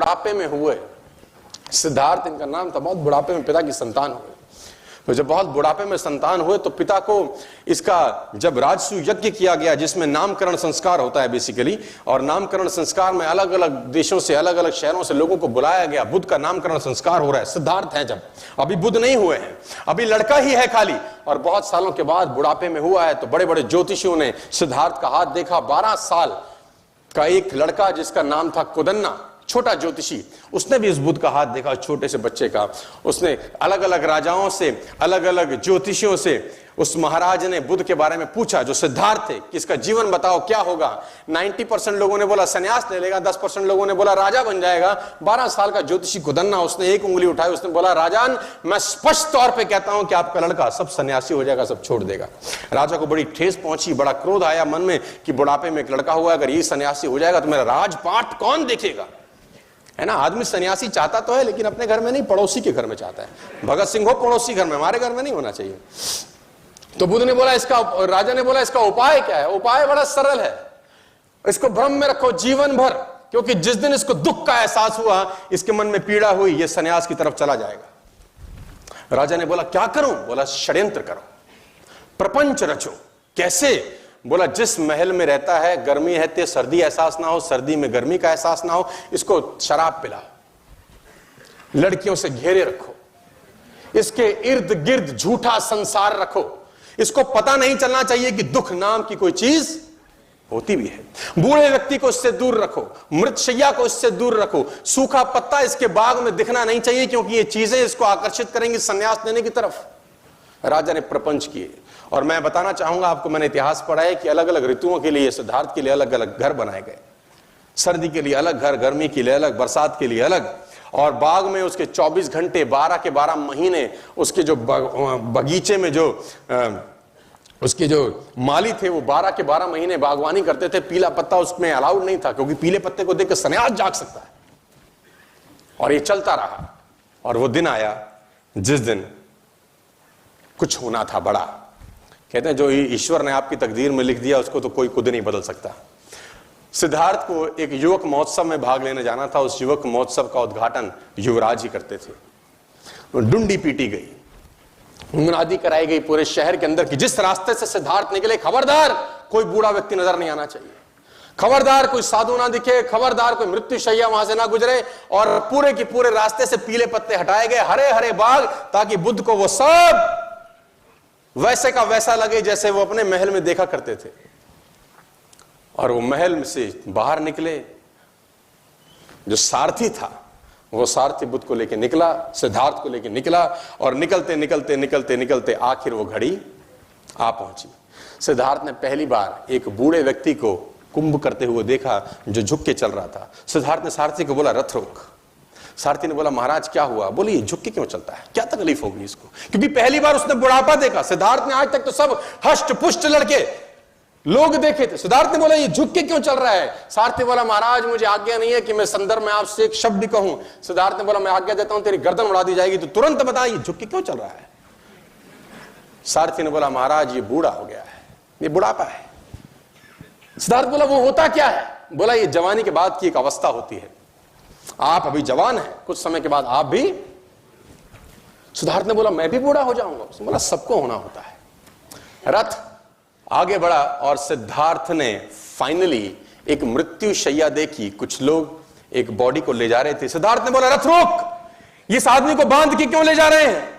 बुढ़ापे में हुए। सिद्धार्थ इनका नाम था, बहुत बुढ़ापे में पिता की संतान हुए। तो जब बहुत बुढ़ापे में संतान हुए तो पिता को इसका जब राजसूय यज्ञ किया गया, जिसमें नामकरण संस्कार होता है बेसिकली, और नामकरण संस्कार में अलग अलग देशों से, अलग अलग शहरों से लोगों को बुलाया गया। बुद्ध का नामकरण संस्कार हो रहा है, सिद्धार्थ है जब, अभी बुद्ध नहीं हुए हैं, अभी लड़का ही है खाली, और बहुत सालों के बाद बुढ़ापे में हुआ है। तो बड़े बड़े ज्योतिषियों ने सिद्धार्थ का हाथ देखा। 12 साल का एक लड़का जिसका नाम था कुदन्ना, छोटा ज्योतिषी, उसने भी इस बुद्ध का हाथ देखा, छोटे से बच्चे का। उसने अलग अलग राजाओं से, अलग अलग ज्योतिषियों से उस महाराज ने बुद्ध के बारे में पूछा, जो सिद्धार्थ थे, कि इसका जीवन बताओ क्या होगा। 90% लोगों ने बोला सन्यास ले लेगा, 10% लोगों ने बोला राजा बन जाएगा। 12 साल का ज्योतिषी कुदन्ना, उसने एक उंगली उठाई, उसने बोला राजान, मैं स्पष्ट तौर पे कहता हूं कि आपका लड़का सब सन्यासी हो जाएगा, सब छोड़ देगा। राजा को बड़ी ठेस पहुंची, बड़ा क्रोध आया मन में कि बुढ़ापे में एक लड़का हुआ, अगर ये सन्यासी हो जाएगा तो मेरा राजपाट कौन देखेगा, है ना। आदमी सन्यासी चाहता तो है, लेकिन अपने घर में नहीं, पड़ोसी के घर में चाहता है। भगत सिंह हो पड़ोसी घर में, हमारे घर में नहीं होना चाहिए। तो बुद्ध ने बोला इसका, राजा ने बोला इसका उपाय क्या है। उपाय बड़ा सरल है, इसको भ्रम में रखो जीवन भर, क्योंकि जिस दिन इसको दुख का एहसास हुआ, इसके मन में पीड़ा हुई, ये सन्यास की तरफ चला जाएगा। राजा ने बोला क्या करूं। बोला षड्यंत्र करो, प्रपंच रचो। कैसे। बोला जिस महल में रहता है गर्मी है तो सर्दी एहसास ना हो, सर्दी में गर्मी का एहसास ना हो, इसको शराब पिलाओ, लड़कियों से घेरे रखो, इसके इर्द गिर्द झूठा संसार रखो, इसको पता नहीं चलना चाहिए कि दुख नाम की कोई चीज होती भी है। बूढ़े व्यक्ति को इससे दूर रखो, मृतशैया को इससे दूर रखो, सूखा पत्ता इसके बाग में दिखना नहीं चाहिए, क्योंकि ये चीजें इसको आकर्षित करेंगी संन्यास लेने की तरफ। राजा ने प्रपंच किए। और मैं बताना चाहूंगा आपको, मैंने इतिहास पढ़ा है कि अलग अलग ऋतुओं के लिए, सिद्धार्थ के लिए अलग अलग घर बनाए गए। सर्दी के लिए अलग घर, गर्मी के लिए अलग, बरसात के लिए अलग। और बाग में उसके 24 घंटे 12 के 12 महीने उसके जो बगीचे में जो उसके जो माली थे, वो 12 के 12 महीने बागवानी करते थे। पीला पत्ता उसमें अलाउड नहीं था, क्योंकि पीले पत्ते को देखकर सन्यास जाग सकता है। और ये चलता रहा, और वो दिन आया जिस दिन कुछ होना था बड़ा। कहते हैं जो ईश्वर ने आपकी तकदीर में लिख दिया, उसको तो कोई खुद नहीं बदल सकता। सिद्धार्थ को एक युवक महोत्सव में भाग लेने जाना था। उस युवक महोत्सव का उद्घाटन युवराज ही करते थे। डुंडी पीटी गई, मुनादी कराई गई पूरे शहर के अंदर कि जिस रास्ते से सिद्धार्थ निकले, खबरदार कोई बूढ़ा व्यक्ति नजर नहीं आना चाहिए, खबरदार कोई साधु ना दिखे, खबरदार कोई मृत्युशैया वहां से ना गुजरे। और पूरे के पूरे रास्ते से पीले पत्ते हटाए गए, हरे हरे बाग, ताकि बुद्ध को वो सब वैसे का वैसा लगे जैसे वो अपने महल में देखा करते थे। और वो महल से बाहर निकले, जो सारथी था वो सारथी बुद्ध को लेके निकला, सिद्धार्थ को लेके निकला। और निकलते निकलते निकलते निकलते आखिर वो घड़ी आ पहुंची। सिद्धार्थ ने पहली बार एक बूढ़े व्यक्ति को कुंभ करते हुए देखा, जो झुक के चल रहा था। सिद्धार्थ ने सारथी को बोला रथ रोक। सारथी ने बोला महाराज क्या हुआ। बोले ये झुक के क्यों चलता है, क्या तकलीफ होगी इसको, क्योंकि पहली बार उसने बुढ़ापा देखा। सिद्धार्थ ने आज तक तो सब हष्ट पुष्ट लड़के लोग देखे थे। सिद्धार्थ ने बोला ये झुक के क्यों चल रहा है। सारथी बोला महाराज मुझे आज्ञा नहीं है कि मैं संदर्भ में आपसे एक शब्द कहूं। सिद्धार्थ ने बोला मैं आज्ञा देता हूं, तेरी गर्दन उड़ा दी जाएगी, तो तुरंत बता ये झुक के क्यों चल रहा है। सारथी ने बोला महाराज ये बूढ़ा हो गया है, ये बुढ़ापा है। सिद्धार्थ बोला वो होता क्या है। बोला ये जवानी के बाद की एक अवस्था होती है, आप अभी जवान हैं, कुछ समय के बाद आप भी। सिद्धार्थ ने बोला मैं भी बूढ़ा हो जाऊंगा। उसने बोला सबको होना होता है। रथ आगे बढ़ा और सिद्धार्थ ने फाइनली एक मृत्यु शैया देखी। कुछ लोग एक बॉडी को ले जा रहे थे। सिद्धार्थ ने बोला रथ रोक, ये इस आदमी को बांध के क्यों ले जा रहे हैं,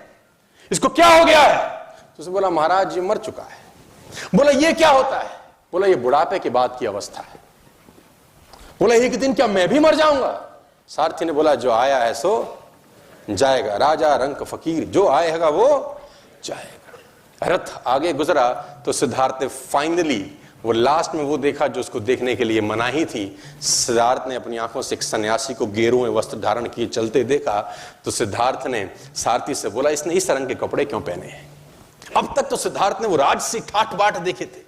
इसको क्या हो गया है। तो उसने बोला महाराज ये मर चुका है। बोला ये क्या होता है। बोला ये बुढ़ापे के बाद की अवस्था है। बोला एक दिन क्या मैं भी मर जाऊंगा। सारथी ने बोला जो आया है सो जाएगा, राजा रंक फकीर, जो आएगा वो जाएगा। रथ आगे गुजरा तो सिद्धार्थ ने फाइनली वो लास्ट में वो देखा जो उसको देखने के लिए मनाही थी। सिद्धार्थ ने अपनी आंखों से एक सन्यासी को गेरुए वस्त्र धारण किए चलते देखा। तो सिद्धार्थ ने सारथी से बोला इसने इस रंग के कपड़े क्यों पहने हैं। अब तक तो सिद्धार्थ ने वो राजसी ठाट बाट देखे थे,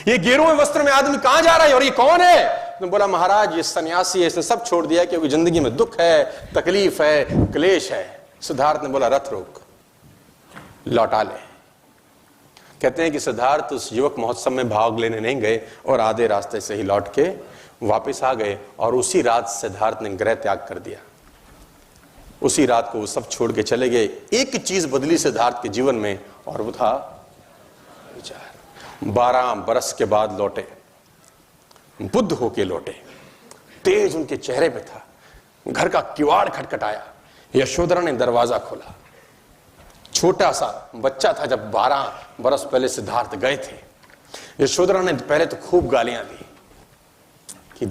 ये गेरुए वस्त्र में आदमी कहां जा रहा है और ये कौन है। तो बोला महाराज ये सन्यासी है, इसने सब छोड़ दिया क्योंकि जिंदगी में दुख है, तकलीफ है, क्लेश है। सिद्धार्थ ने बोला रथ रोक, लौटा ले। कहते हैं कि सिद्धार्थ उस युवक महोत्सव में भाग लेने नहीं गए और आधे रास्ते से ही लौट के वापस आ गए और उसी रात सिद्धार्थ ने गृह त्याग कर दिया। उसी रात को वो सब छोड़ के चले गए। एक चीज बदली सिद्धार्थ के जीवन में, और वो था विचार। 12 बरस के बाद लौटे, बुद्ध होके लौटे, तेज उनके चेहरे पे था। घर का किवाड़ खटखटाया, यशोधरा ने दरवाजा खोला। छोटा सा बच्चा था जब 12 बरस पहले सिद्धार्थ गए थे। यशोधरा ने पहले तो खूब गालियां दी कि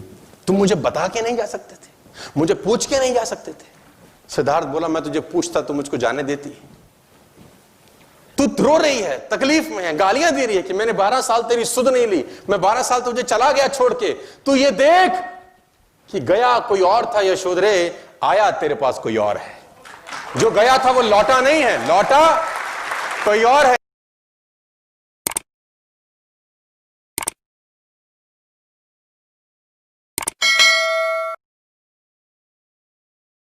तुम मुझे बता के नहीं जा सकते थे, मुझे पूछ के नहीं जा सकते थे। सिद्धार्थ बोला, मैं तुझे पूछता तो मुझको जाने देती। तू रो रही है, तकलीफ में है, गालियां दे रही है कि मैंने 12 साल तेरी सुध नहीं ली, मैं 12 साल तुझे चला गया छोड़ के, तू ये देख कि गया कोई और था यशोधरे, आया तेरे पास कोई और है। जो गया था वो लौटा नहीं है, लौटा कोई और है।